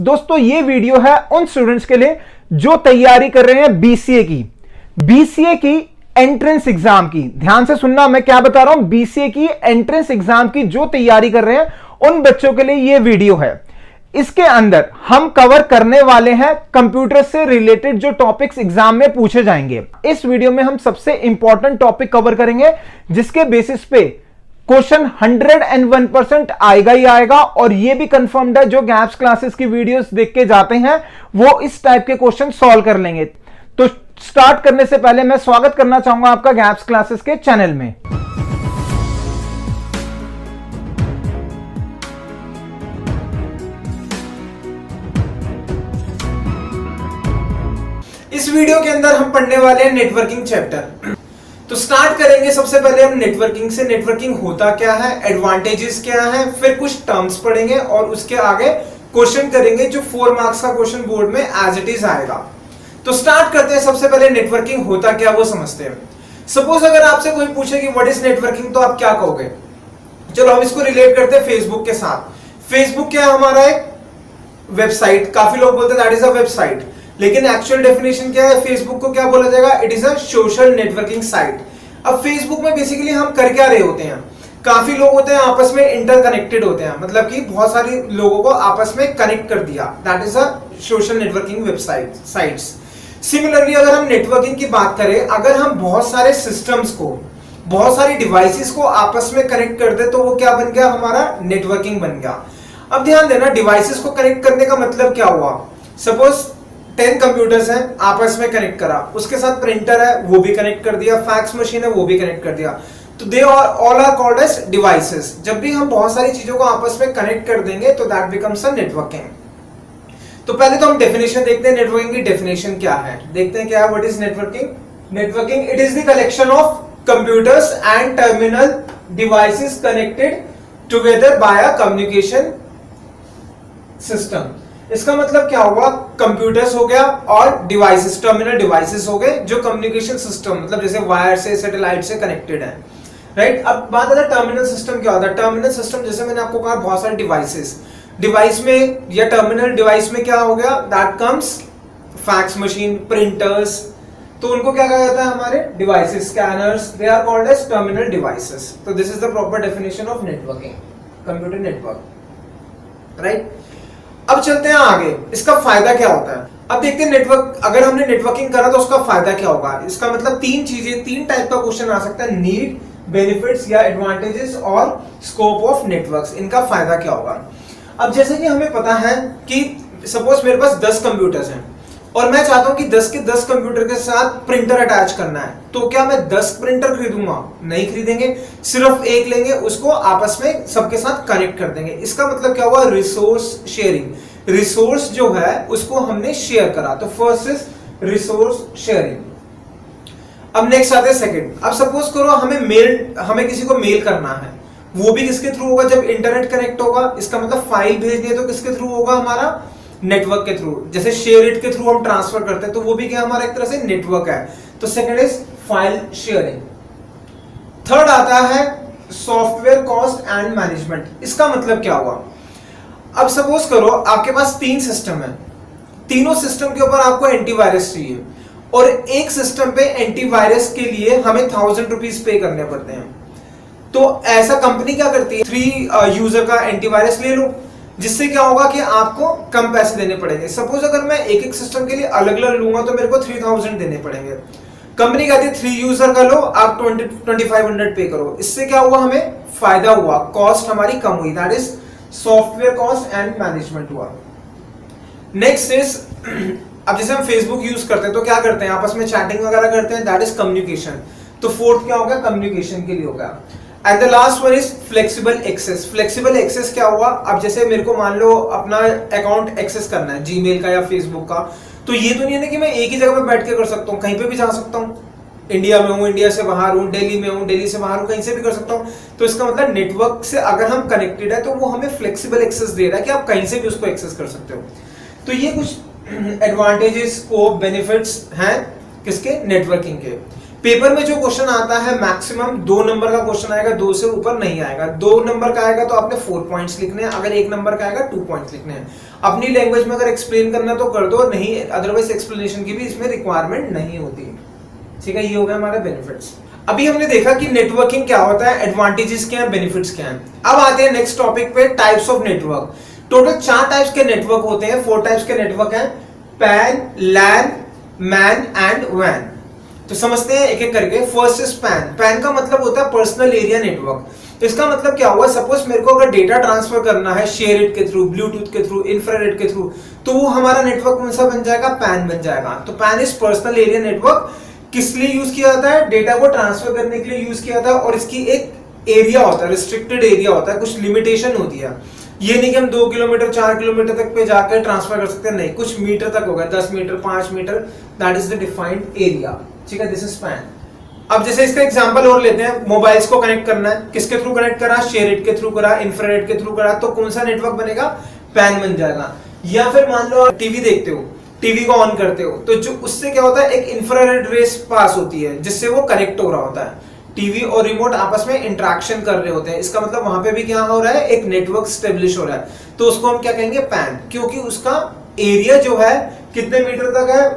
दोस्तों ये वीडियो है उन स्टूडेंट्स के लिए जो तैयारी कर रहे हैं बीसीए की एंट्रेंस एग्जाम की। ध्यान से सुनना, मैं क्या बता रहा हूं। बीसीए की एंट्रेंस एग्जाम की जो तैयारी कर रहे हैं उन बच्चों के लिए यह वीडियो है। इसके अंदर हम कवर करने वाले हैं कंप्यूटर से रिलेटेड जो टॉपिक्स एग्जाम में पूछे जाएंगे। इस वीडियो में हम सबसे इंपॉर्टेंट टॉपिक कवर करेंगे जिसके बेसिस पे क्वेश्चन 101% आएगा ही आएगा। और यह भी कंफर्म्ड है, जो गैप्स क्लासेस की वीडियोस देख के जाते हैं वो इस टाइप के क्वेश्चन सॉल्व कर लेंगे। तो स्टार्ट करने से पहले मैं स्वागत करना चाहूंगा आपका गैप्स क्लासेस के चैनल में। इस वीडियो के अंदर हम पढ़ने वाले हैं नेटवर्किंग चैप्टर। तो स्टार्ट करेंगे सबसे पहले हम नेटवर्किंग से। नेटवर्किंग होता क्या है, एडवांटेजेस क्या है, फिर कुछ टर्म्स पढ़ेंगे और उसके आगे क्वेश्चन करेंगे जो 4 मार्क्स का क्वेश्चन बोर्ड में एज इट इज आएगा। तो स्टार्ट करते हैं। सबसे पहले नेटवर्किंग होता क्या वो समझते हैं। सपोज अगर आपसे कोई पूछे कि व्हाट इज नेटवर्किंग, तो आप क्या कहोगे। चलो हम इसको रिलेट करते हैं फेसबुक के साथ। फेसबुक क्या है, हमारा एक वेबसाइट। काफी लोग बोलते हैं दैट इज अ वेबसाइट, लेकिन एक्चुअल डेफिनेशन क्या है, फेसबुक को क्या बोला जाएगा, it is a social networking site. अब फेसबुक में बेसिकली हम कर क्या रहे होते हैं, काफी लोग होते हैं आपस में इंटरकनेक्टेड होते हैं, मतलब कि बहुत सारे लोगों को आपस में कनेक्ट कर दिया, that is a social networking website sites. Similarly अगर हम नेटवर्किंग की बात करें, अगर हम बहुत सारे सिस्टम्स को, बहुत सारी डिवाइसेस को आपस में कनेक्ट कर दे तो वो क्या बन गया, हमारा नेटवर्किंग बन गया। अब ध्यान देना, डिवाइसेस को कनेक्ट करने का मतलब क्या हुआ। सपोज 10 कंप्यूटर्स हैं, आपस में कनेक्ट करा, उसके साथ प्रिंटर है वो भी कनेक्ट कर दिया, फैक्स मशीन है वो भी कनेक्ट कर दिया, तो they all are called as devices. जब भी हम बहुत सारी चीजों को आपस में कनेक्ट कर देंगे तो दैट बिकम्स अ नेटवर्किंग। तो पहले तो हम डेफिनेशन देखते हैं, नेटवर्किंग की डेफिनेशन क्या है, देखते हैं क्या है। What is networking. Networking it is the collection of computers and terminal devices connected together by a communication system. इसका मतलब क्या हुआ, कंप्यूटर्स हो गया और डिवाइसेस, टर्मिनल डिवाइसेस हो गए जो कम्युनिकेशन सिस्टम, मतलब जैसे वायर से, सैटेलाइट से कनेक्टेड है, राइट। अब बात आता है टर्मिनल सिस्टम क्या होता है। टर्मिनल सिस्टम जैसे मैंने आपको कहा बहुत सारे डिवाइसेस, डिवाइस में या टर्मिनल डिवाइस में क्या हो गया, that comes fax machine, printers, तो उनको क्या कहा जाता है, हमारे devices, scanners, they are called as terminal devices. तो this is the proper definition of networking, computer network, right. अब चलते हैं आगे, इसका फायदा क्या होता है। अब देखते हैं नेटवर्क, अगर हमने नेटवर्किंग करा तो उसका फायदा क्या होगा। इसका मतलब 3 चीजें, 3 टाइप का क्वेश्चन आ सकता है, नीड, बेनिफिट्स या एडवांटेजेस और स्कोप ऑफ नेटवर्क्स। इनका फायदा क्या होगा। अब जैसे कि हमें पता है कि सपोज मेरे पास 10 कंप्यूटर्स हैं और मैं चाहता हूं कि 10 के 10 कंप्यूटर के साथ प्रिंटर अटैच करना है, तो क्या मैं 10 प्रिंटर खरीदूंगा, नहीं खरीदेंगे, सिर्फ एक लेंगे, उसको आपस में सबके साथ कनेक्ट कर देंगे। इसका मतलब क्या हुआ, रिसोर्स शेयरिंग। रिसोर्स जो है उसको हमने शेयर करा, तो फर्स्ट इज रिसोर्स शेयरिंग। अब नेक्स्ट आते हैं सेकंड। अब सपोज करो हमें किसी को मेल करना है, वो भी किसके थ्रू होगा, जब इंटरनेट कनेक्ट होगा। इसका मतलब फाइल भेजनी है तो किसके थ्रू होगा, हमारा नेटवर्क के थ्रू। जैसे शेयर इट के थ्रू हम ट्रांसफर करते हैं तो वो भी क्या हमारा एक तरह से नेटवर्क है। तो second is file sharing. Third आता है सॉफ्टवेयर कॉस्ट एंड मैनेजमेंट। इसका मतलब क्या हुआ, अब सपोज करो आपके पास 3 सिस्टम है, तीनों सिस्टम के ऊपर आपको एंटीवायरस चाहिए और एक सिस्टम पे एंटीवायरस के लिए हमें 1000 रुपीज पे करने पड़ते हैं। तो ऐसा कंपनी क्या करती है, 3 यूजर का एंटीवायरस ले लो, जिससे क्या होगा कि आपको कम पैसे देने पड़ेंगे। सपोज अगर मैं एक सिस्टम के लिए अलग अलग लूंगा तो मेरे को 3000 देने पड़ेंगे। कंपनी कहती है 3 यूजर का लो, आप 2500 पे करो। इससे क्या हुआ, हमें फायदा हुआ, कॉस्ट हमारी कम हुई, that is software cost and management हुआ। नेक्स्ट इज, अब जैसे हम फेसबुक यूज करते हैं तो क्या करते हैं, आपस में चैटिंग वगैरह करते हैं, दैट इज कम्युनिकेशन। तो फोर्थ क्या होगा, कम्युनिकेशन के लिए होगा। And the last one is flexible access. Flexible access क्या हुआ, अब जैसे मेरे को मान लो अपना अकाउंट एक्सेस करना है जीमेल का या फेसबुक का, तो ये तो नहीं है ना कि मैं एक ही जगह पे बैठ के कर सकता हूँ, कहीं पे भी जा सकता हूँ। इंडिया में हूँ, इंडिया से बाहर हूँ, दिल्ली में हूँ, दिल्ली से बाहर हूँ, कहीं से भी कर सकता हूँ। तो इसका मतलब नेटवर्क से अगर हम कनेक्टेड है तो वो हमें फ्लेक्सिबल एक्सेस दे रहा है कि आप कहीं से भी उसको एक्सेस कर सकते हो। तो ये कुछ एडवांटेजेस, स्कोप, बेनिफिट्स हैं किसके, नेटवर्किंग के। पेपर में जो क्वेश्चन आता है मैक्सिमम 2 नंबर का क्वेश्चन आएगा, 2 से ऊपर नहीं आएगा। 2 नंबर का आएगा तो आपने 4 पॉइंट्स लिखने हैं, अगर 1 नंबर का आएगा 2 पॉइंट्स लिखने हैं। अपनी लैंग्वेज में अगर एक्सप्लेन करना तो कर दो, नहीं अदरवाइज एक्सप्लेनेशन की भी इसमें रिक्वायरमेंट नहीं होती। ठीक है, ये हो गया हमारा बेनिफिट्स। अभी हमने देखा कि नेटवर्किंग क्या होता है, एडवांटेजेस क्या है, बेनिफिट्स क्या है। अब आते हैं नेक्स्ट टॉपिक पे, types of network. Total 4 types के नेटवर्क होते हैं, 4 टाइप्स के नेटवर्क हैं, पैन, लैन, मैन एंड वैन। तो समझते हैं एक एक करके। First is pan. पैन का मतलब होता है पर्सनल एरिया नेटवर्क। इसका मतलब क्या हुआ, सपोज मेरे को अगर डेटा ट्रांसफर करना है शेयर इट के थ्रू, ब्लूटूथ के थ्रू, इंफ्रारेड के थ्रू, तो वो हमारा नेटवर्क कौन सा बन जाएगा, पैन बन जाएगा। तो pan is personal area network. किस लिए यूज किया जाता है, डेटा को ट्रांसफर करने के लिए यूज किया जाता है, और इसकी एक एरिया होता है, रिस्ट्रिक्टेड एरिया होता है, कुछ लिमिटेशन होती है। ये नहीं कि हम 2 किलोमीटर 4 किलोमीटर तक पे जाकर ट्रांसफर कर सकते हैं, नहीं, कुछ मीटर तक होगा, 10 meter 5 meter, that is the defined area. ठीक है, दिस इज पैन। अब जैसे इसका एग्जांपल और लेते हैं, मोबाइल्स को कनेक्ट करना है, किसके थ्रू कनेक्ट करा, शेयर इट के थ्रू करा, इंफ्रारेड के थ्रू करा, तो कौन सा नेटवर्क बनेगा, पैन बन जाएगा। या फिर मान लो आप टीवी देखते हो, टीवी को ऑन करते हो, तो जो उससे क्या होता है, एक इंफ्रारेड रेस पास होती है जिससे वो कनेक्ट हो रहा होता है। टीवी और रिमोट आपस में इंटरेक्शन कर रहे होते हैं, इसका मतलब वहां पे भी क्या हो रहा है, एक नेटवर्क स्टेब्लिश हो रहा है, तो उसको हम क्या कहेंगे, पैन। क्योंकि उसका एरिया जो है कितने मीटर तक है,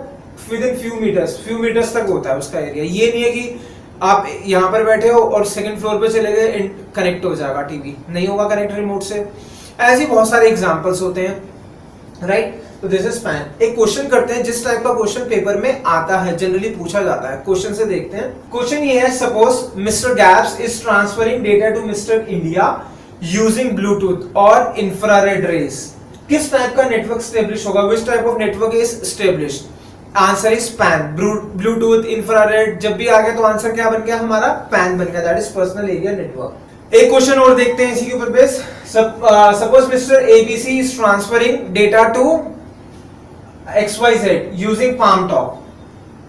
विद इन फ्यू मीटर्स तक होता है उसका एरिया। ये नहीं है कि आप यहाँ पर बैठे हो और सेकंड फ्लोर पे चले गए, कनेक्ट हो जाएगा टीवी, नहीं होगा कनेक्ट रिमोट से। ऐसे बहुत सारे एग्जांपल्स होते हैं, राइट। तो दिस इज पैन। एक क्वेश्चन करते हैं, जिस टाइप का क्वेश्चन पेपर में आता है, जनरली पूछा जाता है, क्वेश्चन से देखते हैं। क्वेश्चन ये है, suppose mister gaps is transferring data to mister India using Bluetooth और इंफ्रारेड रेज। किस टाइप का नेटवर्क स्टेब्लिश होगा, which type of network is established? Answer is PAN. Bluetooth, infrared जब भी आ गया तो आंसर क्या बन गया हमारा, पैन बन गया, that is personal area network. एक क्वेश्चन और देखते हैं इसी के ऊपर base. Suppose mister ABC is transferring data to XYZ using palm talk.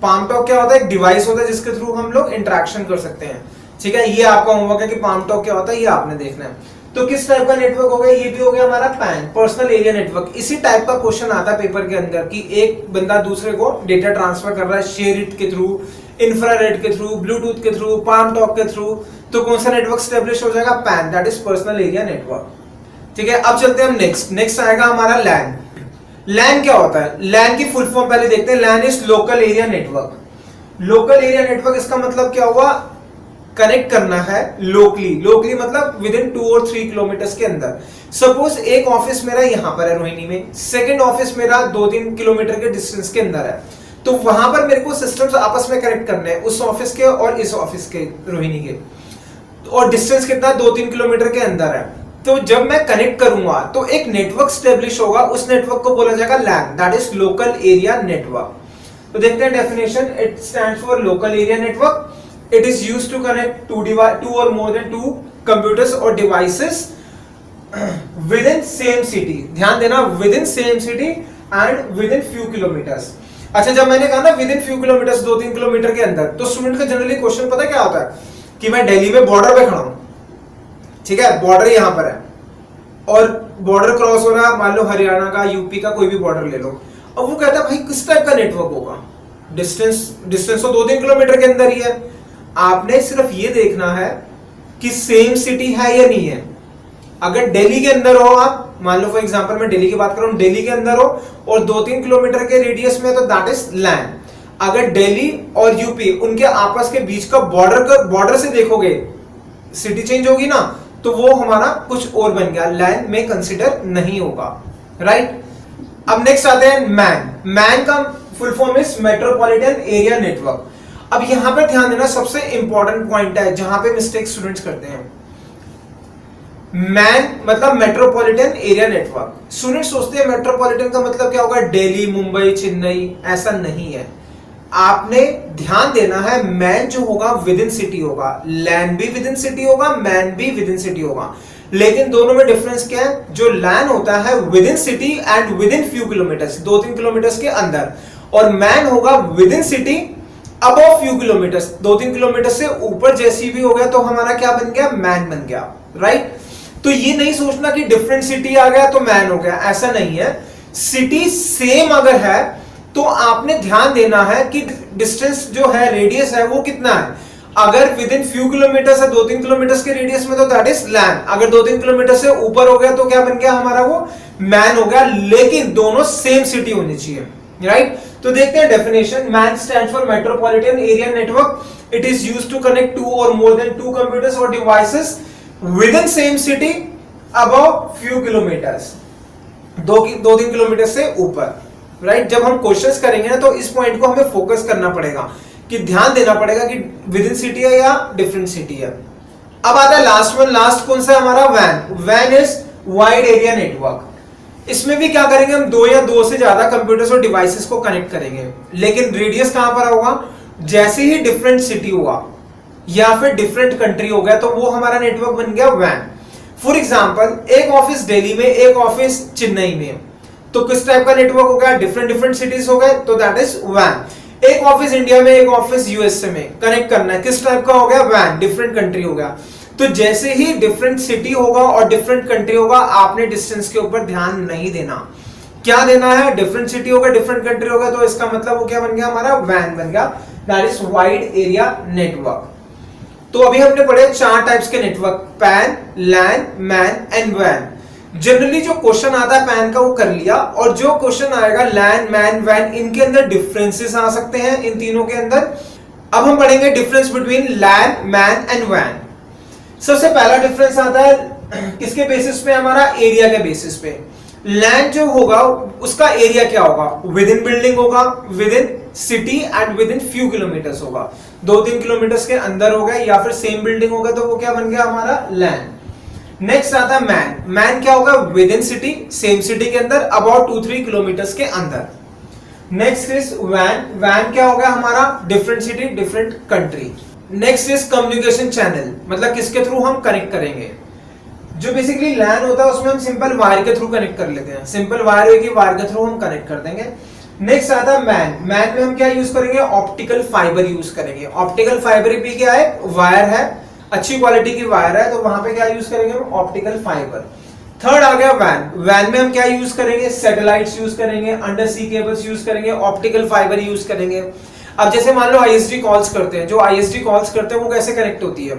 Palm talk क्या होता है, एक डिवाइस होता है जिसके थ्रू हम लोग इंटरेक्शन कर सकते हैं। ठीक है, ये आपका होमवर्क है कि पाम टॉक क्या होता है, ये आपने देखना है। तो किस टाइप का नेटवर्क हो गया, ये भी हो गया हमारा पैन, पर्सनल एरिया नेटवर्क। इसी टाइप का क्वेश्चन आता है पेपर के अंदर कि एक बंदा दूसरे को डेटा ट्रांसफर कर रहा है शेयर इट के थ्रू, इंफ्रारेड के थ्रू, ब्लूटूथ के थ्रू, पाम टॉक के थ्रू, तो कौन सा नेटवर्क स्टेब्लिश हो जाएगा, pan, that is personal area network. ठीक है, अब चलते हैं हम नेक्स्ट आएगा हमारा लैन। लैन क्या होता है, लैन की फुल फॉर्म पहले देखते हैं। LAN is local area network. Local area network, इसका मतलब क्या हुआ, कनेक्ट करना है लोकली मतलब विद इन 2 और 3 किलोमीटर के अंदर। सपोज एक ऑफिस मेरा यहां पर है रोहिणी में, सेकंड ऑफिस मेरा 2-3 किलोमीटर के डिस्टेंस के अंदर है, तो वहां पर मेरे को सिस्टम्स आपस में कनेक्ट करने हैं, उस ऑफिस के और इस ऑफिस के, रोहिणी के, और डिस्टेंस कितना, 2-3 किलोमीटर के अंदर है। तो जब मैं कनेक्ट करूंगा तो एक नेटवर्क स्टेब्लिश होगा, उस नेटवर्क को बोला जाएगा LAN, that is local area network. तो देखते हैं definition. It stands for local area network. It is used to connect two और मोर देन 2 कंप्यूटर्स और devices within same city. ध्यान देना, within same city and within few kilometres. अच्छा, जब मैंने कहा ना within few kilometres, 2-3 kilometre के अंदर, तो स्टूडेंट का जनरली क्वेश्चन पता क्या होता है कि मैं दिल्ली में बॉर्डर पे खड़ा हूं, ठीक है, बॉर्डर यहां पर है और बॉर्डर क्रॉस हो रहा है, मान लो हरियाणा का, यूपी का, कोई भी बॉर्डर ले लो। अब वो कहता है भाई किस टाइप का नेटवर्क होगा, डिस्टेंस तो 2-3 किलोमीटर के अंदर ही है। आपने सिर्फ ये देखना है कि सेम सिटी है या नहीं है। अगर दिल्ली के अंदर हो आप, मान लो फॉर एग्जांपल मैं दिल्ली की बात कर रहा हूं, दिल्ली के अंदर हो और 2-3 किलोमीटर के रेडियस में, तो दैट इज लैन। अगर दिल्ली और यूपी उनके आपस के बीच का बॉर्डर से देखोगे, सिटी चेंज होगी ना, तो वो हमारा कुछ और बन गया, लैन में कंसिडर नहीं होगा, राइट। अब नेक्स्ट आते हैं मैन। मैन का full form is metropolitan area network. अब यहां पर ध्यान देना, सबसे इंपॉर्टेंट पॉइंट है जहां पे मिस्टेक स्टूडेंट्स करते हैं। मैन मतलब मेट्रोपॉलिटन एरिया नेटवर्क। स्टूडेंट सोचते हैं मेट्रोपॉलिटन का मतलब क्या होगा, दिल्ली, मुंबई, चेन्नई, ऐसा नहीं है। आपने ध्यान देना है, मैन जो होगा विद इन सिटी होगा, लैन भी विद इन सिटी होगा, मैन भी विद इन सिटी होगा। लेकिन दोनों में डिफरेंस क्या है, जो लैन होता है with in city and within few kilometres, 2-3 kilometres के अंदर, और मैन होगा with in city above few kilometres, 2-3 kilometer से ऊपर जैसी भी हो गया तो हमारा क्या बन गया, मैन बन गया, राइट। तो ये नहीं सोचना कि डिफरेंट सिटी आ गया तो मैन हो गया, ऐसा नहीं है। सिटी सेम अगर है तो आपने ध्यान देना है कि डिस्टेंस जो है, रेडियस है, वो कितना है। अगर विद इन फ्यू किलोमीटर से 2-3 किलोमीटर के रेडियस में तो दैट इज लैन। अगर 2-3 किलोमीटर से ऊपर हो गया तो क्या बन गया हमारा, वो मैन हो गया। लेकिन दोनों सेम सिटी होनी चाहिए, राइट। तो देखते हैं definition. MAN stands for metropolitan area network. It is used to connect 2 और मोर देन 2 कंप्यूटर्स और devices within same city above few kilometres, 2-3 kilometer से ऊपर, राइट। जब हम क्वेश्चंस करेंगे ना तो इस पॉइंट को हमें फोकस करना पड़ेगा, कि ध्यान देना पड़ेगा कि विद इन सिटी है या डिफरेंट सिटी है। अब आता है लास्ट वन। लास्ट कौन सा हमारा, वैन। वैन इज वाइड एरिया नेटवर्क। इसमें भी क्या करेंगे हम, 2 या 2 से ज्यादा कंप्यूटर्स और डिवाइसेस को कनेक्ट करेंगे। लेकिन रेडियस कहां पर होगा, जैसे ही डिफरेंट सिटी हुआ या फिर डिफरेंट कंट्री हो गया तो वो हमारा नेटवर्क बन गया वैन। फॉर एग्जाम्पल, एक ऑफिस दिल्ली में, एक ऑफिस चेन्नई में, तो किस टाइप का नेटवर्क हो गया, डिफरेंट सिटीज हो गए, तो दैट इज वैन। एक ऑफिस इंडिया में, एक ऑफिस यूएसए में कनेक्ट करना है, किस टाइप का हो गया, वैन, डिफरेंट कंट्री हो गया। तो जैसे ही डिफरेंट सिटी होगा और डिफरेंट कंट्री होगा, आपने डिस्टेंस के ऊपर ध्यान नहीं देना। क्या देना है, डिफरेंट सिटी होगा, डिफरेंट कंट्री होगा, तो इसका मतलब वो क्या बन गया, हमारा वैन बन गया, that is wide area network. तो अभी हमने पढ़े 4 टाइप्स के network, PAN, LAN, MAN and वैन। जनरली जो क्वेश्चन आता है पैन का वो कर लिया, और जो क्वेश्चन आएगा लैन, मैन, वैन, इनके अंदर डिफरेंसेस आ सकते हैं इन तीनों के अंदर। अब हम पढ़ेंगे difference between LAN, MAN and वैन। सबसे पहला डिफरेंस आता है किसके बेसिस पे, हमारा एरिया के बेसिस पे। लैन जो होगा उसका एरिया क्या होगा, विद इन बिल्डिंग होगा, with in city and within few kilometres होगा। 2-3 किलोमीटर के अंदर हो गया या फिर सेम बिल्डिंग होगा तो वो क्या बन गया हमारा, लैन। नेक्स्ट आता है मैन। मैन क्या होगा, with in city, same city के अंदर, अबाउट 2-3 किलोमीटर के अंदर। Next is when. वैन क्या होगा हमारा, different city, different country. Next is communication channel, मतलब किसके थ्रू हम कनेक्ट करेंगे। जो बेसिकली लैन होता है उसमें हम सिंपल वायर के थ्रू कनेक्ट कर लेते हैं, सिंपल वायर होगी, वायर के थ्रू हम कनेक्ट कर देंगे। नेक्स्ट आता है मैन। मैन में हम क्या यूज करेंगे, ऑप्टिकल फाइबर यूज करेंगे। ऑप्टिकल फाइबर भी क्या है, वायर है, अच्छी क्वालिटी की वायर है, तो वहां पे क्या यूज करेंगे हम, ऑप्टिकल फाइबर। थर्ड आ गया वैन। वैन में हम क्या यूज करेंगे, सैटेलाइट्स यूज करेंगे, अंडर सी केबल्स यूज करेंगे, ऑप्टिकल फाइबर यूज करेंगे। अब जैसे मान लो आईएसडी कॉल्स करते हैं, जो आईएसडी कॉल्स करते हैं वो कैसे कनेक्ट होती है,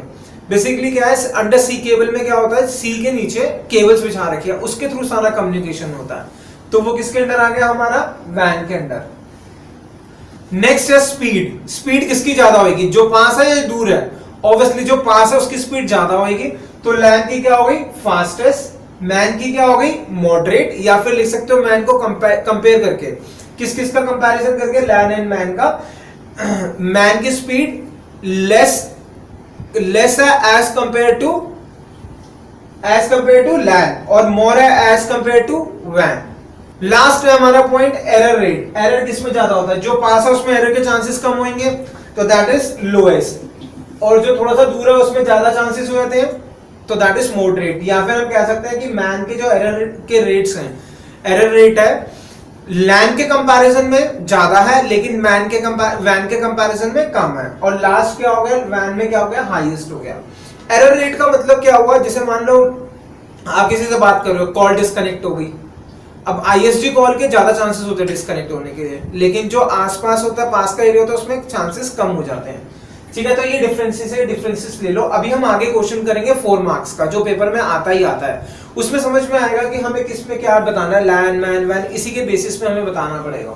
बेसिकली क्या है, अंडर सी केबल में क्या होता है, सी के नीचे केबल्स बिछा रखी है, उसके थ्रू सारा कम्युनिकेशन होता है, तो वो किसके अंडर आ गया हमारा, वैन के अंडर। नेक्स्ट है स्पीड। स्पीड किसकी ज्यादा होगी, जो पास है या दूर है, ऑब्वियसली जो पास है उसकी स्पीड ज्यादा होगी, तो लैन की क्या होगी, फास्टेस्ट, मैन की क्या होगी, मॉडरेट, या फिर लिख सकते हो मैन को कंपेयर करके, किस किस का कंपैरिजन करके, लैन एंड मैन का। मैन की स्पीड लेस है एज कंपेयर टू लैन, और मोर है एज कंपेयर टू वैन। लास्ट है हमारा पॉइंट एरर रेट। एरर किसमें ज्यादा होता है, जो पास है उसमें एरर के चांसेस कम होंगे, तो दैट इज लोएस्ट, और जो थोड़ा सा दूर है उसमें ज्यादा चांसेस हो जाते हैं, तो दैट इज मॉडरेट। या फिर हम कह सकते हैं कि मैन के जो एरर के रेट्स हैं, एरर रेट है लैन के कंपैरिजन में ज्यादा है, लेकिन वैन के कंपैरिजन में कम है, और लास्ट क्या हो गया, वैन में क्या हो गया, हाईएस्ट हो गया। एरर रेट का मतलब क्या हुआ, जैसे मान लो आप किसी से बात कर रहे हो, कॉल डिस्कनेक्ट हो गई, अब आईएसडी कॉल के ज्यादा चांसेस होते हैं डिस्कनेक्ट होने के लिए, लेकिन जो आसपास होता है, पास का एरिया होता है, उसमें चांसेस कम हो जाते हैं। ठीक है, तो ये डिफरेंसेस ले लो। अभी हम आगे क्वेश्चन करेंगे 4 मार्क्स का, जो पेपर में आता ही आता है, उसमें समझ में आएगा कि हमें किस में क्या बताना है, लैन, मैन, वैन, इसी के बेसिस पे हमें बताना पड़ेगा।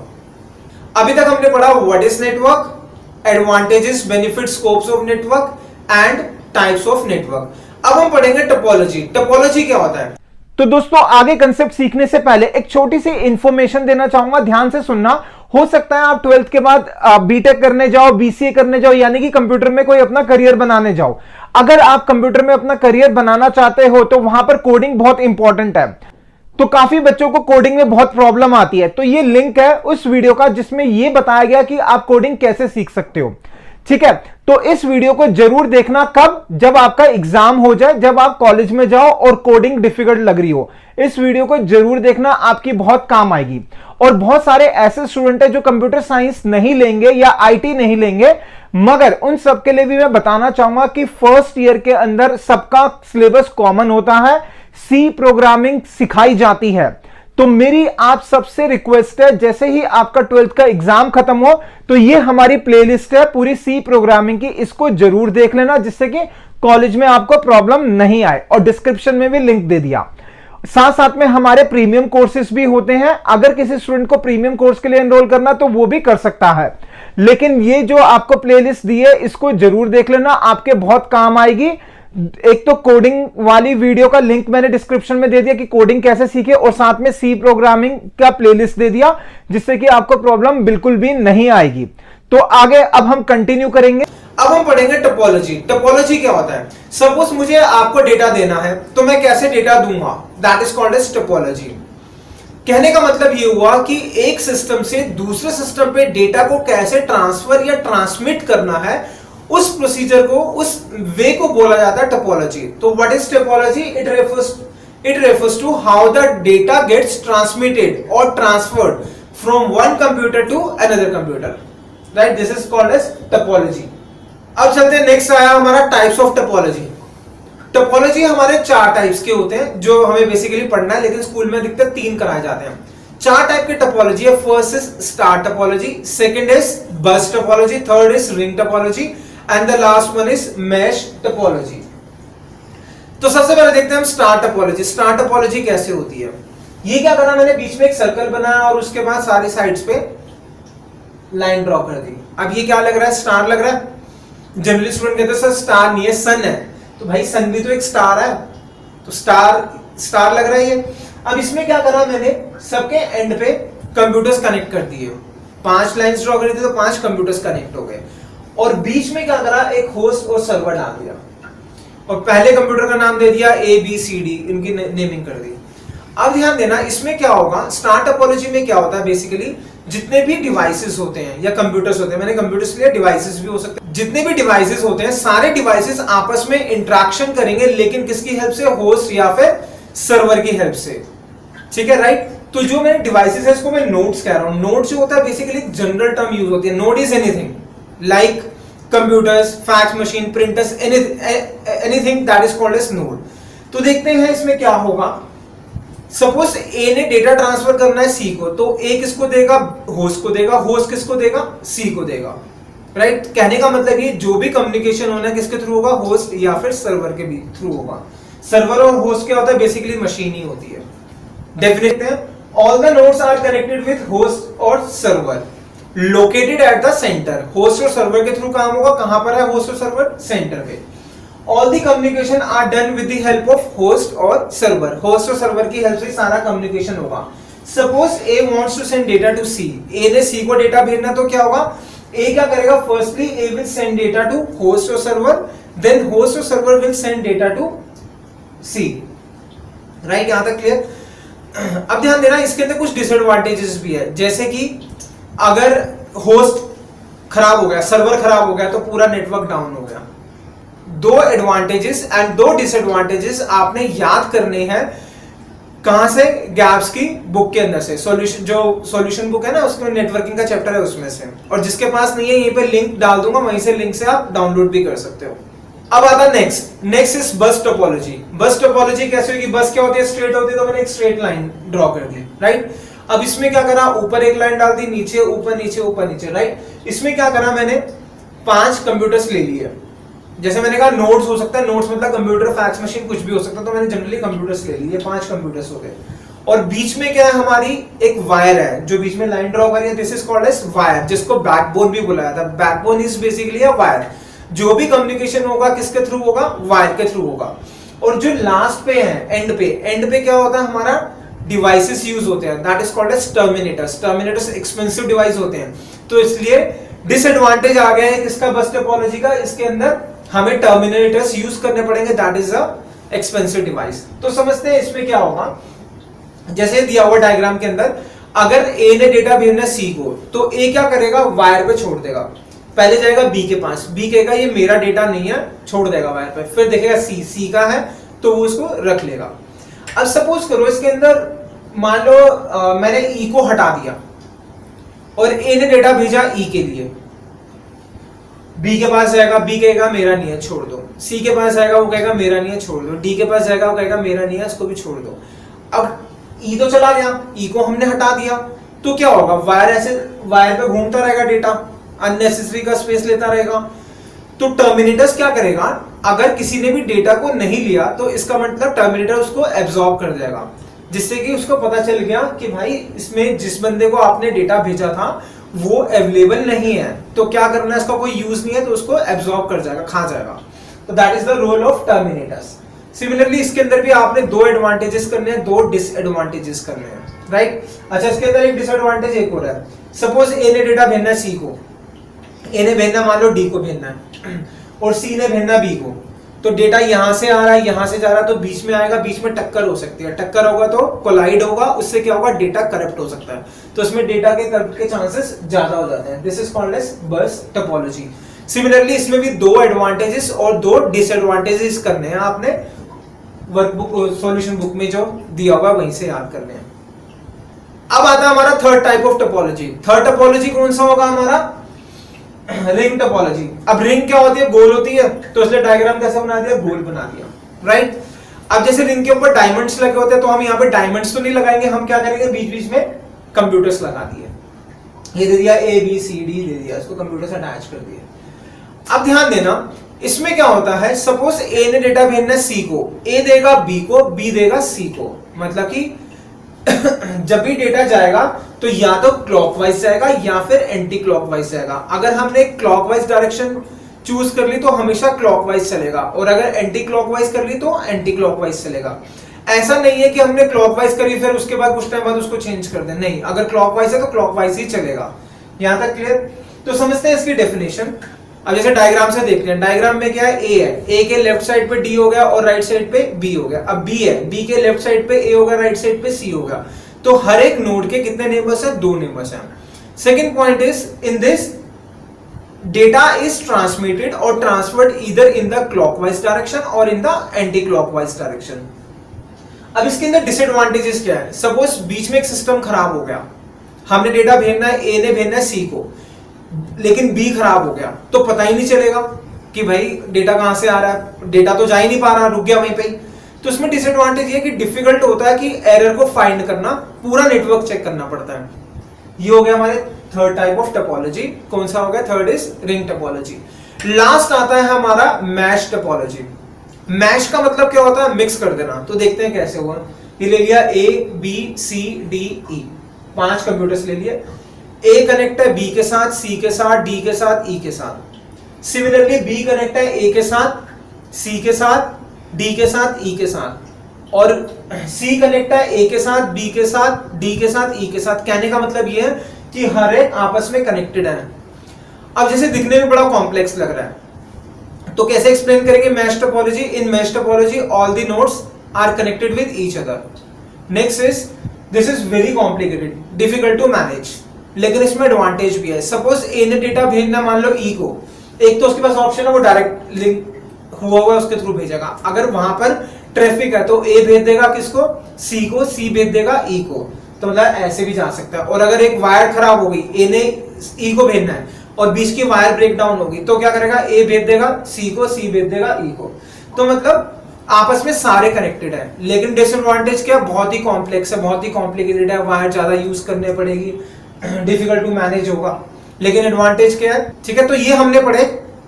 अभी तक हमने पढ़ा what is network, advantages, benefits, scopes of network and types of network. अब हम पढ़ेंगे टोपोलॉजी। टोपोलॉजी क्या होता है। तो दोस्तों आगे कंसेप्ट सीखने से पहले एक छोटी सी इंफॉर्मेशन देना चाहूंगा, ध्यान से सुनना। हो सकता है आप 12th के बाद बीटेक करने जाओ, बीसीए करने जाओ, यानी कि कंप्यूटर में कोई अपना करियर बनाने जाओ। अगर आप कंप्यूटर में अपना करियर बनाना चाहते हो तो वहां पर कोडिंग बहुत इंपॉर्टेंट है। तो काफी बच्चों को कोडिंग में बहुत प्रॉब्लम आती है, तो ये लिंक है उस वीडियो का जिसमें यह बताया गया कि आप कोडिंग कैसे सीख सकते हो। ठीक है, तो इस वीडियो को जरूर देखना। कब, जब आपका एग्जाम हो जाए, जब आप कॉलेज में जाओ और कोडिंग डिफिकल्ट लग रही हो, इस वीडियो को जरूर देखना, आपकी बहुत काम आएगी। और बहुत सारे ऐसे स्टूडेंट हैं जो कंप्यूटर साइंस नहीं लेंगे या आईटी नहीं लेंगे, मगर उन सब के लिए भी मैं बताना चाहूंगा कि फर्स्ट ईयर के अंदर सबका सिलेबस कॉमन होता है, सी प्रोग्रामिंग सिखाई जाती है। तो मेरी आप सबसे रिक्वेस्ट है, जैसे ही आपका 12th का एग्जाम खत्म हो तो ये हमारी प्लेलिस्ट है पूरी सी प्रोग्रामिंग की, इसको जरूर देख लेना जिससे कि कॉलेज में आपको प्रॉब्लम नहीं आए। और डिस्क्रिप्शन में भी लिंक दे दिया। साथ साथ में हमारे प्रीमियम कोर्सेज भी होते हैं, अगर किसी स्टूडेंट को प्रीमियम कोर्स के लिए एनरोल करना तो वो भी कर सकता है। लेकिन ये जो आपको प्लेलिस्ट दी है इसको जरूर देख लेना, आपके बहुत काम आएगी। एक तो कोडिंग वाली वीडियो का लिंक मैंने डिस्क्रिप्शन में दे दिया कि कोडिंग कैसे सीखे, और साथ में सी प्रोग्रामिंग का प्लेलिस्ट दे दिया जिससे कि आपको प्रॉब्लम बिल्कुल भी नहीं आएगी। तो आगे अब हम कंटिन्यू करेंगे। अब हम पढ़ेंगे टोपोलॉजी। टोपोलॉजी क्या होता है? सपोज मुझे आपको डेटा देना है तो मैं कैसे डेटा दूंगा, that is called as topology. कहने का मतलब ये हुआ कि एक सिस्टम से दूसरे सिस्टम पे डेटा को कैसे ट्रांसफर या ट्रांसमिट करना है, उस प्रोसीजर को, उस वे को बोला जाता है टोपोलॉजी। तो what is topology? It refers to how the data gets transmitted और transferred from one computer to another computer, right? This is called as topology. अब चलते हैं, नेक्स्ट आया हमारा टाइप्स ऑफ टोपोलॉजी। टोपोलॉजी हमारे 4 टाइप्स के होते हैं जो हमें बेसिकली पढ़ना है, लेकिन स्कूल में अधिकतर 3 कराए जाते हैं। 4 टाइप के टोपोलॉजी है। First is star topology, second is बस topology, third is ring topology and the last one is mesh topology. तो सबसे पहले देखते हैं हम स्टार टोपोलॉजी। स्टार टोपोलॉजी कैसे होती है? ये क्या करा मैंने, बीच में एक सर्कल बनाया और उसके बाद सारी साइड्स पे लाइन ड्रॉ कर दी। अब ये क्या लग रहा है? स्टार लग रहा है। जनरली स्टूडेंट कहते हैं सर स्टार नहीं है, सन है। तो भाई सन भी तो एक स्टार है, तो स्टार लग रहा है ये। अब इसमें क्या करा मैंने, सबके एंड पे कंप्यूटर्स कनेक्ट कर दिए। 5 लाइंस ड्रॉ करी थी तो 5 कंप्यूटर्स कनेक्ट हो गए, और बीच में क्या करा, एक होस्ट और सर्वर डाल दिया, और पहले कंप्यूटर का नाम दे दिया ABCD, इनकी नेमिंग कर दी। अब ध्यान देना, इसमें क्या होगा, स्टार टोपोलॉजी में क्या होता है, बेसिकली जितने भी डिवाइसेस होते हैं या कंप्यूटर्स होते हैं, मैंने कंप्यूटर्स के लिए डिवाइसेस भी हो सकते हैं, जितने भी डिवाइसेस होते हैं सारे डिवाइसेस आपस में इंटरेक्शन करेंगे, लेकिन किसकी हेल्प से? होस्ट या फिर सर्वर की हेल्प से। ठीक है, राइट? तो जो मेरे डिवाइसेस है इसको मैं नोड्स कह रहा हूं। नोड जो होता है बेसिकली जनरल टर्म यूज होती है। Node is anything like computers, fax machine, printers, anything that is called as node. तो देखते हैं इसमें क्या होगा। सपोज ए ने डेटा ट्रांसफर करना है सी को, तो ए किसको देगा? होस्ट को देगा। होस्ट किसको देगा? सी को देगा, राइट? कहने का मतलब ये जो भी कम्युनिकेशन होना है किसके थ्रू होगा? होस्ट या फिर सर्वर के भी थ्रू होगा। सर्वर और होस्ट क्या होता है? बेसिकली मशीन ही होती है। डेफिनेट है, all the nodes are connected with host और server located at the centre. Host और सर्वर के थ्रू काम होगा। कहां पर है होस्ट और सर्वर? सेंटर पे। All the communication are done with the help of host और server. Host और server की हेल्प से सारा communication होगा। Suppose A wants to send data to C. A ने C को डेटा भेजना तो क्या होगा? A क्या करेगा? Firstly, A will send data to host और server, then host और server will send data to C. Right? यहाँ तक क्लियर? अब ध्यान देना, इसके अंदर कुछ डिसएडवांटेजेस भी है, जैसे कि अगर होस्ट खराब हो गया, सर्वर खराब हो गया, तो पूरा नेटवर्क डाउन हो गया। 2 एडवांटेजेस एंड 2 डिसएडवांटेजेस आपने याद करने हैं। कहां से? गैप्स की बुक के अंदर से। सॉल्यूशन, जो सॉल्यूशन बुक है ना, उसमें नेटवर्किंग का चैप्टर है उसमें से। और जिसके पास नहीं है, यहीं पे लिंक डाल दूंगा, वहीं से लिंक से आप डाउनलोड भी कर सकते हो। अब आता है नेक्स्ट इज बस टोपोलॉजी। बस टोपोलॉजी कैसे होगी? बस क्या होती है? स्ट्रेट होती है, तो मैंने एक स्ट्रेट लाइन ड्रॉ कर दी, राइट? अब इसमें क्या करा, ऊपर एक लाइन डाल दी, नीचे ऊपर नीचे ऊपर नीचे, राइट? इसमें क्या करा मैंने, 5 कंप्यूटर्स ले लिए। जैसे मैंने कहा नोड्स हो सकता है, नोड्स मतलब कंप्यूटर, फैक्स मशीन, कुछ भी हो सकता है, तो मैंने जनरली कंप्यूटर्स ले लिए, 5 कंप्यूटर्स हो गए। और बीच में क्या है, हमारी एक वायर है जो बीच में लाइन ड्रॉ करी है, this is called as wire, जिसको बैकबोन भी बुलाया था। Backbone is basically a wire. जो भी कम्युनिकेशन होगा किसके थ्रू होगा? वायर के थ्रू होगा। और जो लास्ट पे है, एंड पे क्या होता है, हमारा डिवाइसेस यूज होते हैं, that is called as terminators. Terminators expensive device होते हैं, तो इसलिए डिसएडवांटेज आ गया है किसका? बस टोपोलॉजी का। इसके अंदर हमें टर्मिनेटर्स यूज करने पड़ेंगे, that is a expensive device. तो समझते हैं इसमें क्या होगा। जैसे दिया हुआ डायग्राम के अंदर, अगर ए ने डेटा भेजना सी को, तो ए क्या करेगा? वायर पे छोड़ देगा। पहले जाएगा बी के पास, बी कहेगा ये मेरा डेटा नहीं है, छोड़ देगा वायर पे। फिर देखेगा सी का है तो वो उसको रख लेगा। अब सपोज करो इसके अंदर मान लो मैंने ई को हटा दिया और ए ने डेटा भेजा ई के लिए। बी के पास जाएगा, बी कहेगा मेरा नहीं है, छोड़ दो। सी के पास जाएगा, वो कहेगा मेरा नहीं है, छोड़ दो। डी के पास जाएगा, वो कहेगा मेरा नहीं है, इसको भी छोड़ दो। अब ई तो चला गया, ई को हमने हटा दिया, तो क्या होगा, वायर ऐसे वायर पे घूमता रहेगा, डेटा अननेसेसरी का स्पेस लेता रहेगा। तो टर्मिनेटर्स क्या करेगा, अगर किसी ने भी डेटा को नहीं लिया तो इसका मतलब टर्मिनेटर उसको एब्जॉर्ब कर जाएगा, जिससे कि उसको पता चल गया कि भाई इसमें जिस बंदे को आपने डेटा भेजा था वो अवेलेबल नहीं है, तो क्या करना है, इसका कोई यूज नहीं है, तो उसको एब्जॉर्ब कर जाएगा, खा जाएगा। तो that is the role of terminators. Similarly इसके अंदर भी आपने दो एडवांटेजेस करने हैं, दो डिसएडवांटेजेस करने हैं, राइट। अच्छा, इसके अंदर एक डिसएडवांटेज एक और है। सपोज ए ने डेटा भेजना है सी को, ए ने भेजना मान लो डी को भेजना है और सी ने भेजना बी को, तो डेटा यहां से आ रहा है, यहां से जा रहा है, तो बीच में आएगा, बीच में टक्कर हो सकती है, टक्कर होगा तो कोलाइड होगा, उससे क्या होगा, डेटा करप्ट हो सकता है, तो इसमें डेटा के करप्ट के चांसेस ज्यादा हो जाते हैं। This is called as burst topology. Similarly इसमें भी दो एडवांटेजेस और दो डिसएडवांटेजेस करने हैं, आपने वर्कबुक सॉल्यूशन बुक में जो दिया हुआ वहीं से याद करने हैं। अब आता है हमारा third type of topology. Third topology कौन सा होगा हमारा, रिंग टोपोलॉजी। अब रिंग क्या होती है, गोल होती है, तो इसलिए डायग्राम कैसा बना दिया, गोल बना दिया, राइट। अब जैसे रिंग के ऊपर डायमंड्स लगे होते हैं, तो हम यहाँ पे डायमंड्स तो नहीं लगाएंगे, हम क्या करेंगे, बीच बीच में कंप्यूटर्स लगा दिए, ये दे दिया ए बी सी डी दे दिया, इसको कंप्यूटर से अटैच कर दिया। अब ध्यान देना, इसमें क्या होता है, सपोज ए ने डेटा भेजना है सी को, ए देगा बी को, बी देगा सी को, मतलब कि जब भी डेटा जाएगा तो या तो क्लॉकवाइज जाएगा या फिर एंटी क्लॉकवाइज जाएगा। अगर हमने क्लॉकवाइज डायरेक्शन चूज कर ली तो हमेशा क्लॉकवाइज चलेगा, और अगर एंटी क्लॉकवाइज कर ली तो एंटी क्लॉकवाइज चलेगा। ऐसा नहीं है कि हमने क्लॉकवाइज करी फिर उसके बाद कुछ टाइम बाद उसको चेंज कर दें, नहीं, अगर क्लॉकवाइज है तो क्लॉकवाइज ही चलेगा। यहां तक क्लियर। तो समझते हैं इसकी डेफिनेशन। अब जैसे डायग्राम से देख लें, डायग्राम में क्या है, ए है, ए के लेफ्ट साइड पे डी हो गया और राइट साइड पे बी हो गया। अब बी है, बी के लेफ्ट साइड पे ए हो गया, राइट साइड पे सी हो गया, तो हर एक नोड के कितने नेबर्स हैं, दो नेबर्स हैं। Second point is, in this data is transmitted और transferred either in the clockwise direction or in the anti clockwise direction. अब इसके अंदर डिसएडवांटेजेस क्या है, सपोज बीच में एक सिस्टम खराब हो गया, हमने डेटा भेजना है, ए ने भेजना है सी को, लेकिन बी खराब हो गया, तो पता ही नहीं चलेगा कि भाई डेटा कहां से आ रहा है, डेटा तो जा ही नहीं पा रहा, रुक गया वहीं पे। तो इसमें डिसएडवांटेज ये कि डिफिकल्ट होता है कि एरर को फाइंड करना, पूरा नेटवर्क चेक करना पड़ता है। ये हो गया हमारे थर्ड टाइप ऑफ टोपोलॉजी। कौन सा हो गया, third is ring topology. Last आता है हमारा मैश टोपोलॉजी। मैश का मतलब क्या होता है, मिक्स कर देना। तो देखते हैं कैसे हुआ। ये ले लिया A B C D E, 5 computers ले लिए, ए कनेक्ट है बी के साथ, सी के साथ, डी के साथ, ई के साथ। सिमिलरली बी कनेक्ट है ए के साथ, सी के साथ, डी के साथ, ई के साथ, और सी कनेक्ट है ए के साथ, बी के साथ, डी के साथ, ई के साथ। कहने का मतलब ये है कि हर एक आपस में कनेक्टेड है। अब जैसे दिखने में बड़ा कॉम्प्लेक्स लग रहा है, तो कैसे एक्सप्लेन करेंगे mesh topology. In mesh topology all the nodes are connected with each other. Next is, this is very complicated, difficult to manage, लेकिन इसमें एडवांटेज भी है। सपोज ए ने डेटा भेजना मान लो ई को, एक तो उसके पास ऑप्शन है वो डायरेक्ट लिंक हुआ हुआ उसके थ्रू भेजेगा। अगर वहां पर ट्रैफिक है तो ए भेज देगा किसको, सी को, सी भेज देगा ई को, तो मतलब ऐसे भी जा सकता है। और अगर एक वायर खराब हो गई, ए ने ई को भेजना है और बीच की वायर ब्रेक डाउन होगी, तो क्या करेगा, ए भेज देगा सी को, सी भेज देगा ई को। तो मतलब आपस में सारे कनेक्टेड है। लेकिन डिसएडवांटेज क्या, बहुत ही कॉम्प्लेक्स है, बहुत ही कॉम्प्लिकेटेड है, वायर ज्यादा यूज करने पड़ेगी, डिफिकल्ट टू मैनेज होगा। लेकिन एडवांटेज क्या है, ठीक है। तो ये हमने पढ़े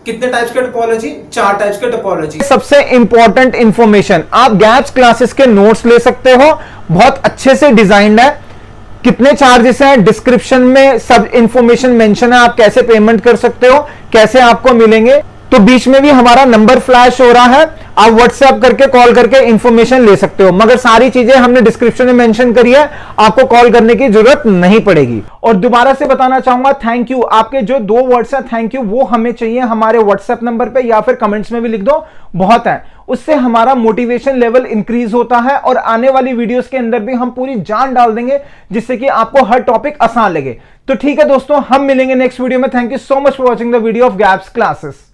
कितने टाइप्स के टोपोलॉजी, 4 टाइप्स के टोपोलॉजी। सबसे इंपॉर्टेंट इंफॉर्मेशन, आप गैप्स क्लासेस के नोट्स ले सकते हो, बहुत अच्छे से डिजाइन्ड है। कितने चार्जेस हैं, डिस्क्रिप्शन में सब इंफॉर्मेशन मेंशन है, आप कैसे पेमेंट कर सकते हो, कैसे आपको मिलेंगे। तो बीच में भी हमारा नंबर फ्लैश हो रहा है, आप व्हाट्सएप करके कॉल करके इंफॉर्मेशन ले सकते हो, मगर सारी चीजें हमने डिस्क्रिप्शन में मेंशन करी है, आपको कॉल करने की जरूरत नहीं पड़ेगी। और दोबारा से बताना चाहूंगा, थैंक यू। आपके जो 2 वर्ड्स हैं थैंक यू, वो हमें चाहिए हमारे व्हाट्सएप नंबर पे, या फिर कमेंट्स में भी लिख दो, बहुत है। उससे हमारा मोटिवेशन लेवल इंक्रीज होता है और आने वाली वीडियोस के अंदर भी हम पूरी जान डाल देंगे, जिससे कि आपको हर टॉपिक आसान लगे। तो ठीक है दोस्तों, हम मिलेंगे नेक्स्ट वीडियो में। Thank you so much for watching the video of gaps classes.